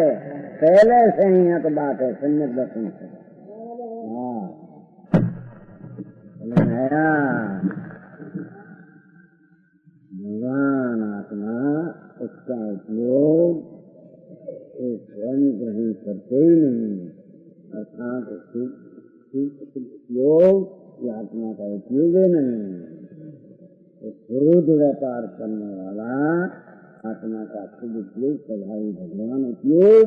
पहले से ही, यहाँ तो बात है सम्यक दर्शन से। भगवान आत्मा उसका उपयोग कर्म ग्रहण करते ही नहीं, अर्थात उपयोग आत्मा का उपयोग ही नहीं। तो क्रोध व्यापार करने वाला आत्मा का शुद्ध उपयोग प्रभावी भगवान उपयोग,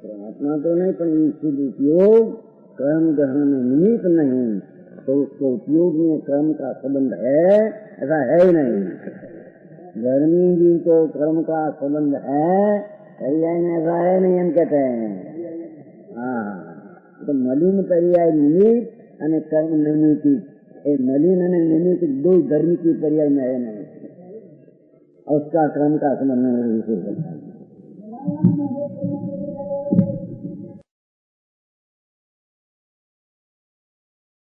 तो आत्मा तो नहीं पर शुद्ध उपयोग कर्म ग्रहण में निमित्त नहीं, तो उसको उपयोग में कर्म का संबंध है ऐसा है ही नहीं। गर्मी जी को कर्म का संबंध है ऐसा है नहीं, हम कहते हैं। हाँ तो मलिन पर्याय निमित्त અને कर्म निमित्त, मलिन અને निमित्त दो गर्मी की पर्याय में है नहीं, उसका कर्म का संबंध नहीं।